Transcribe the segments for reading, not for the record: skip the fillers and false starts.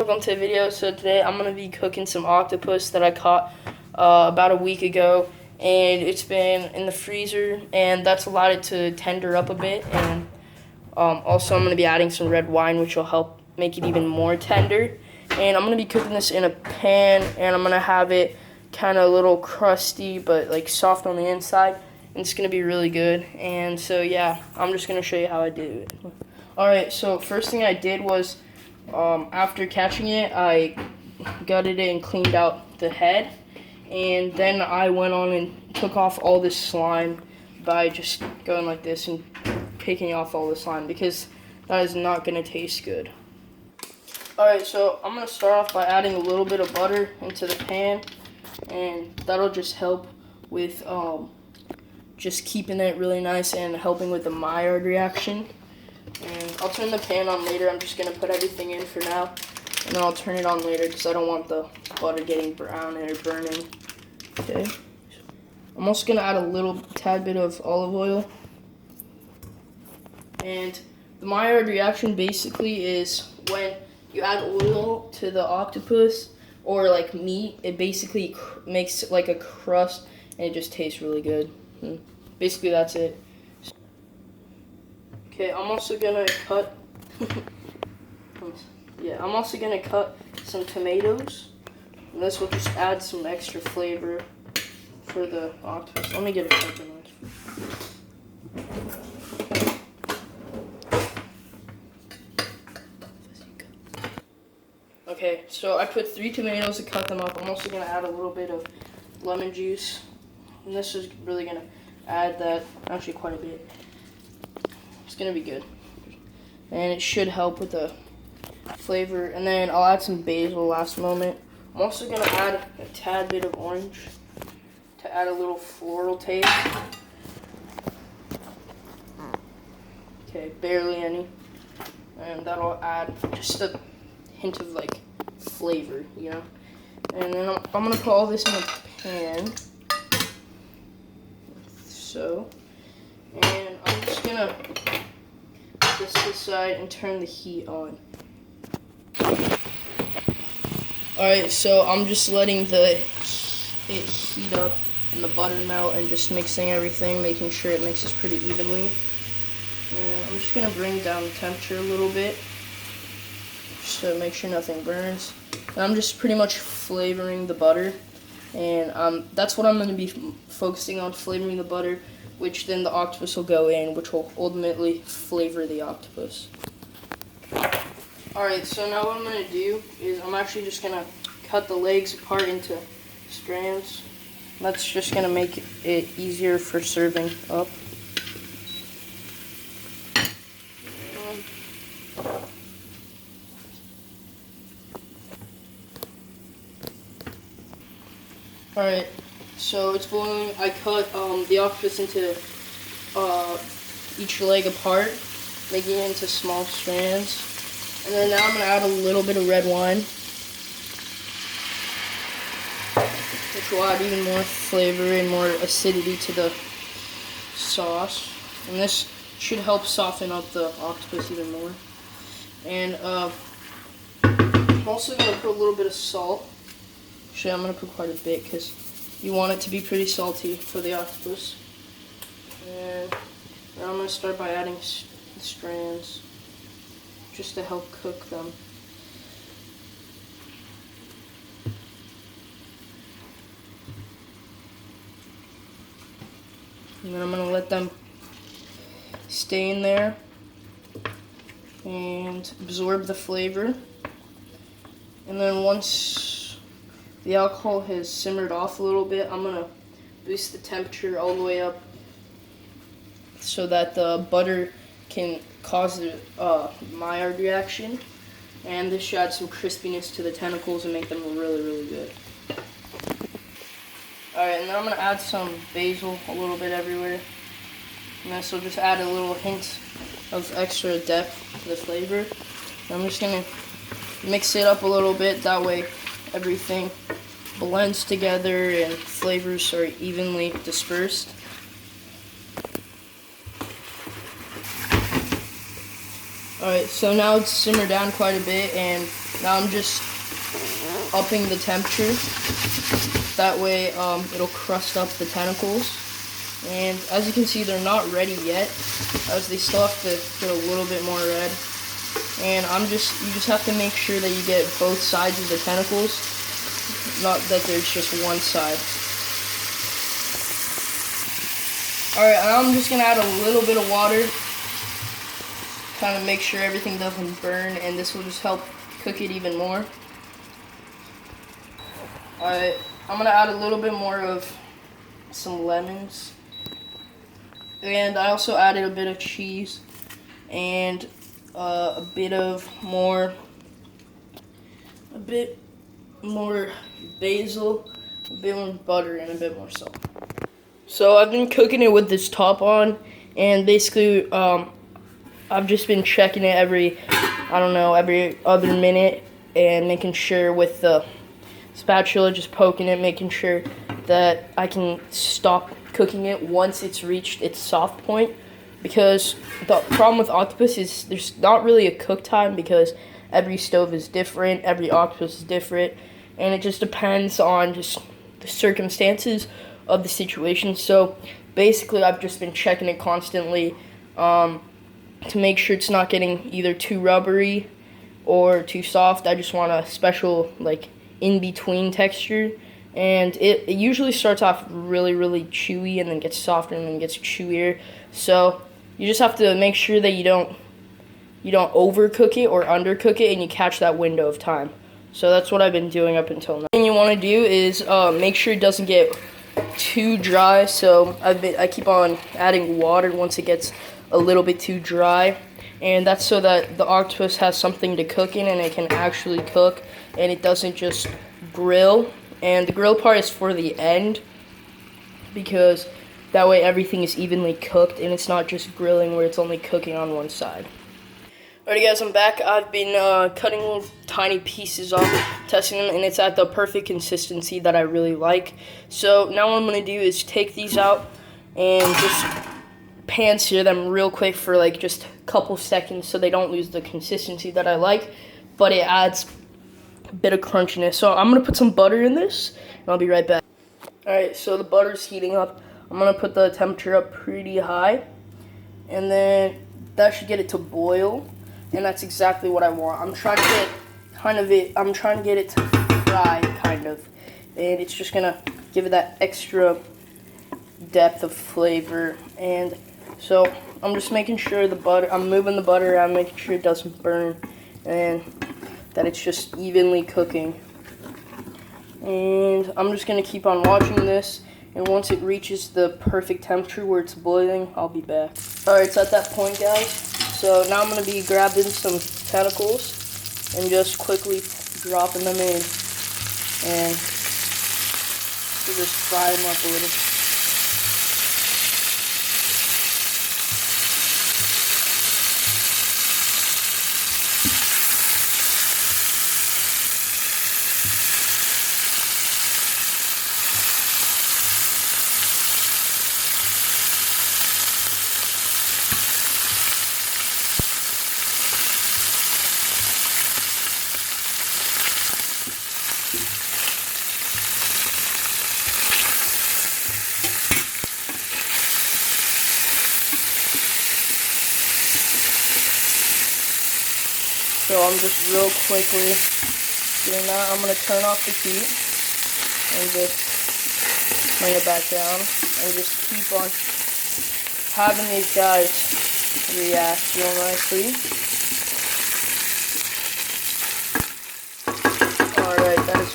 welcome to the video. So today I'm going to be cooking some octopus that I caught about a week ago, and it's been in the freezer, and that's allowed it to tender up a bit, and also I'm going to be adding some red wine, which will help make it even more tender. And I'm going to be cooking this in a pan, and I'm going to have it kind of a little crusty but like soft on the inside, and it's going to be really good. And so yeah, I'm just going to show you how I do it. Alright, so first thing I did was after catching it, I gutted it and cleaned out the head, and then I went on and took off all this slime by just going like this and picking off all the slime, because that is not going to taste good. Alright, so I'm going to start off by adding a little bit of butter into the pan, and that'll just help with just keeping it really nice and helping with the Maillard reaction. And I'll turn the pan on later. I'm just going to put everything in for now, and then I'll turn it on later because I don't want the butter getting brown or burning. Okay. I'm also going to add a little tad bit of olive oil. And the Maillard reaction basically is when you add oil to the octopus or like meat, it basically makes like a crust, and it just tastes really good. Basically that's it. Okay, I'm also gonna cut I'm also gonna cut some tomatoes, and this will just add some extra flavor for the octopus. Let me get a paper knife. Okay, so I put 3 tomatoes to cut them up. I'm also gonna add a little bit of lemon juice, and this is really gonna add that, actually quite a bit. It's gonna be good, and it should help with the flavor. And then I'll add some basil last moment. I'm also gonna add a tad bit of orange to add a little floral taste. Okay, barely any, and that'll add just a hint of like flavor, you know. And then I'm gonna put all this in a pan, so. And I'm just gonna put this aside and turn the heat on. Alright, so I'm just letting it heat up and the butter melt, and just mixing everything, making sure it mixes pretty evenly. And I'm just gonna bring down the temperature a little bit, just to make sure nothing burns. And I'm just pretty much flavoring the butter, and that's what I'm gonna be focusing on, flavoring the butter, which then the octopus will go in, which will ultimately flavor the octopus. Alright, so now what I'm going to do is I'm actually just going to cut the legs apart into strands. That's just going to make it easier for serving up. Alright, so it's boiling. I cut the octopus into each leg apart, making it into small strands. And then now I'm going to add a little bit of red wine, which will add even more flavor and more acidity to the sauce. And this should help soften up the octopus even more. And I'm also going to put a little bit of salt. Actually, I'm going to put quite a bit because you want it to be pretty salty for the octopus. And now I'm going to start by adding the strands, just to help cook them. And then I'm going to let them stay in there and absorb the flavor. And then once the alcohol has simmered off a little bit, I'm going to boost the temperature all the way up so that the butter can cause the Maillard reaction, and this should add some crispiness to the tentacles and make them really, really good. Alright, and then I'm going to add some basil a little bit everywhere, and this will just add a little hint of extra depth to the flavor. And I'm just going to mix it up a little bit, that way everything blends together and flavors are evenly dispersed. Alright, so now it's simmered down quite a bit, and Now I'm just upping the temperature. That way it'll crust up the tentacles. And as you can see, they're not ready yet, as they still have to get a little bit more red. And you just have to make sure that you get both sides of the tentacles, not that there's just one side. Alright, I'm just going to add a little bit of water, kind of make sure everything doesn't burn, and this will just help cook it even more. Alright, I'm going to add a little bit more of some lemons. And I also added a bit of cheese and a bit more basil, a bit more butter, and a bit more salt. So I've been cooking it with this top on, and basically I've just been checking it every other minute and making sure with the spatula, just poking it, making sure that I can stop cooking it once it's reached its soft point. Because the problem with octopus is there's not really a cook time, because every stove is different, every octopus is different, and it just depends on just the circumstances of the situation. So basically I've just been checking it constantly to make sure it's not getting either too rubbery or too soft. I just want a special in-between texture, and it usually starts off really, really chewy and then gets softer and then gets chewier. So you just have to make sure that you don't overcook it or undercook it, and you catch that window of time. So that's what I've been doing up until now. The thing you want to do is make sure it doesn't get too dry. So I keep on adding water once it gets a little bit too dry, and that's so that the octopus has something to cook in and it can actually cook, and it doesn't just grill. And the grill part is for the end, because that way everything is evenly cooked and it's not just grilling where it's only cooking on one side. Alrighty guys, I'm back. I've been cutting little tiny pieces off, testing them, and it's at the perfect consistency that I really like. So now what I'm going to do is take these out and just pan-sear them real quick for just a couple seconds so they don't lose the consistency that I like, but it adds a bit of crunchiness. So I'm going to put some butter in this, and I'll be right back. Alright, so the butter's heating up. I'm going to put the temperature up pretty high, and then that should get it to boil, and that's exactly what I want. I'm trying to get it to fry, kind of, and it's just going to give it that extra depth of flavor. And so I'm just making sure I'm moving the butter around, making sure it doesn't burn, and that it's just evenly cooking. And I'm just going to keep on watching this, and once it reaches the perfect temperature where it's boiling, I'll be back. Alright, it's at that point, guys. So now I'm going to be grabbing some tentacles and just quickly dropping them in, and just fry them up a little. So I'm just real quickly doing that. I'm going to turn off the heat and just bring it back down, and just keep on having these guys react real nicely. Alright, that is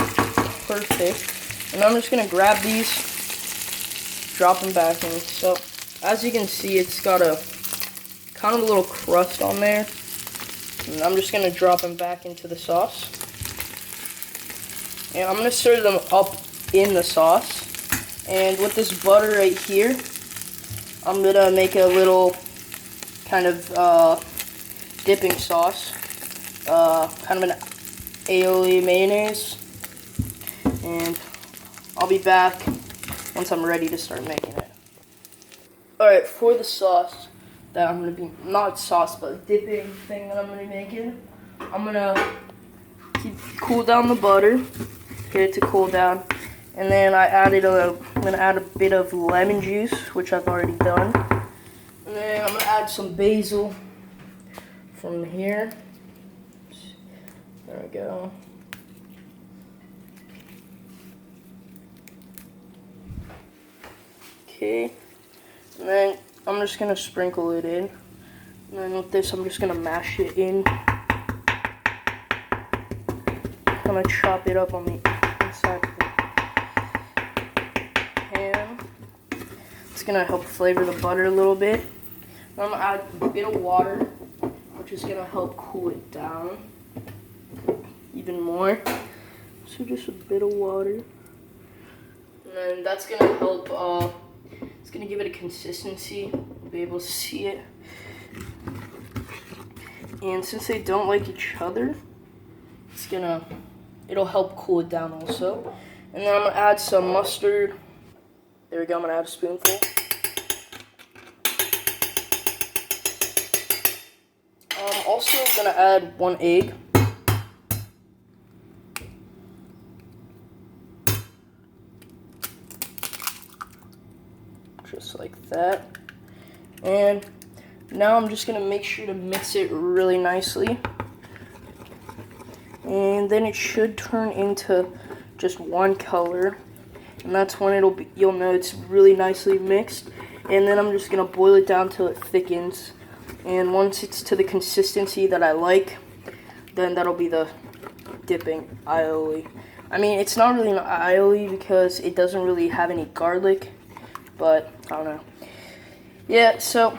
perfect. And I'm just going to grab these, drop them back in. So as you can see, it's got a kind of a little crust on there. And I'm just going to drop them back into the sauce. And I'm going to stir them up in the sauce. And with this butter right here, I'm going to make a little kind of dipping sauce. Kind of an aioli mayonnaise. And I'll be back once I'm ready to start making it. Alright, for the sauce that I'm going to be, not sauce, but dipping thing that I'm going to be making, I'm going to cool down the butter, get it to cool down, and then I'm gonna add a bit of lemon juice, which I've already done, and then I'm gonna add some basil from here. There we go. Okay, and then I'm just gonna sprinkle it in, and then with this I'm just gonna mash it in. I'm gonna chop it up on the inside of the pan. It's gonna help flavor the butter a little bit. I'm gonna add a bit of water, which is gonna help cool it down even more. So just a bit of water, and then that's gonna help. It's gonna give it a consistency. You'll be able to see it. And since they don't like each other, it'll help cool it down also. And then I'm gonna add some mustard. There we go. I'm gonna add a spoonful. I'm also gonna add 1 egg. Just like that. And now I'm just gonna make sure to mix it really nicely. And then it should turn into just one color. And that's when you'll know it's really nicely mixed. And then I'm just gonna boil it down till it thickens. And once it's to the consistency that I like, then that'll be the dipping aioli. I mean, it's not really an aioli because it doesn't really have any garlic, but I don't know. Yeah, so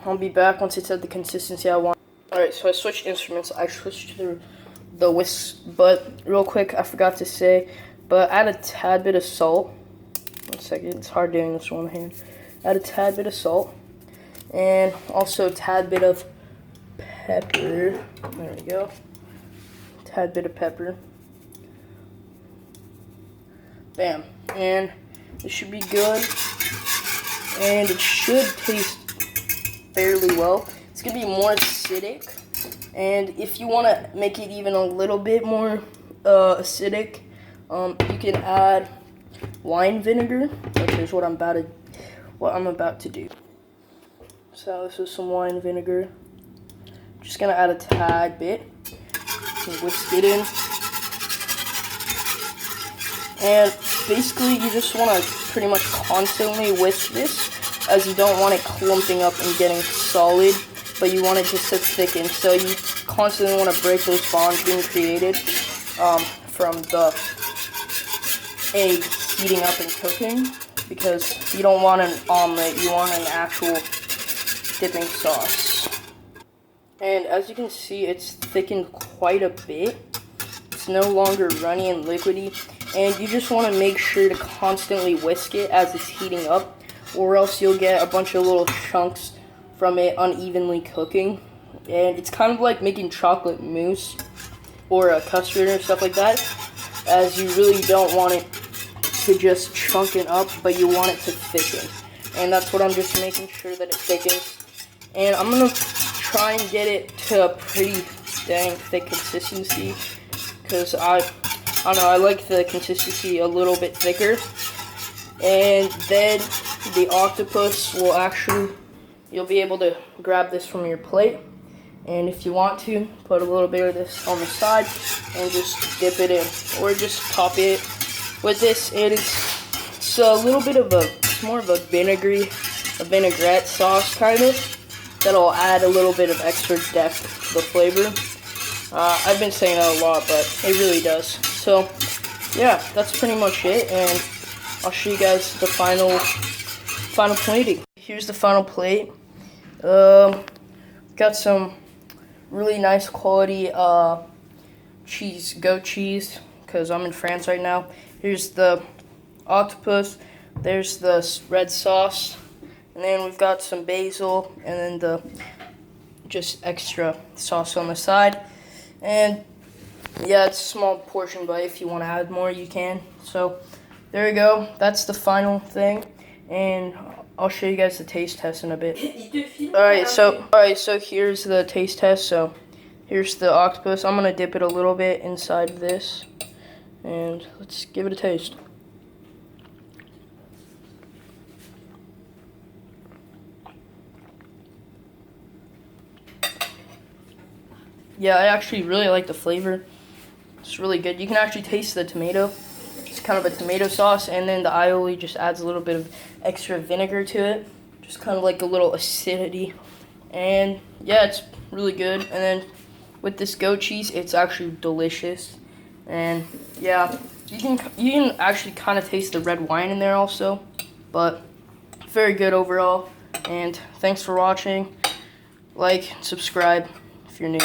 I'll be back once it's at the consistency I want. Alright, so I switched instruments. I switched to the whisk, but real quick, I forgot to say, but add a tad bit of salt. 1 second, it's hard doing this with one hand. Add a tad bit of salt, and also a tad bit of pepper. There we go. Tad bit of pepper. Bam. And it should be good. And it should taste fairly well. It's going to be more acidic. And if you want to make it even a little bit more acidic, you can add wine vinegar, which is what I'm about to do. So this is some wine vinegar. Just gonna add a tad bit. Whisk it in. And basically you just want to pretty much constantly whisk this, as you don't want it clumping up and getting solid, but you want it just to thicken. So you constantly want to break those bonds being created from the egg heating up and cooking, because you don't want an omelet, you want an actual dipping sauce. And as you can see, it's thickened quite a bit. It's no longer runny and liquidy, and you just want to make sure to constantly whisk it as it's heating up, or else you'll get a bunch of little chunks from it unevenly cooking. And it's kind of like making chocolate mousse or a custard or stuff like that, as you really don't want it to just chunken up, but you want it to thicken. And that's what I'm just making sure that it thickens. And I'm gonna try and get it to a pretty dang thick consistency, because I don't know, I like the consistency a little bit thicker. And then the octopus will you'll be able to grab this from your plate, and if you want to, put a little bit of this on the side and just dip it in, or just top it with this. It's a little bit of it's more of a vinaigrette sauce kind of, that'll add a little bit of extra depth to the flavor. I've been saying that a lot, but it really does. So yeah, that's pretty much it, and I'll show you guys the final plating. Here's the final plate. Got some really nice quality cheese, goat cheese, because I'm in France right now. Here's the octopus, there's the red sauce, and then we've got some basil, and then the just extra sauce on the side. And yeah, it's a small portion, but if you want to add more, you can. So there we go. That's the final thing, and I'll show you guys the taste test in a bit. Alright, so here's the taste test. So Here's the octopus. I'm gonna dip it a little bit inside this, and let's give it a taste. Yeah, I actually really like the flavor. It's really good. You can actually taste the tomato. It's kind of a tomato sauce, and then the aioli just adds a little bit of extra vinegar to it. Just kind of like a little acidity. And yeah, it's really good. And then with this goat cheese, it's actually delicious. And yeah, you can actually kind of taste the red wine in there also. But very good overall. And thanks for watching. Like, subscribe if you're new.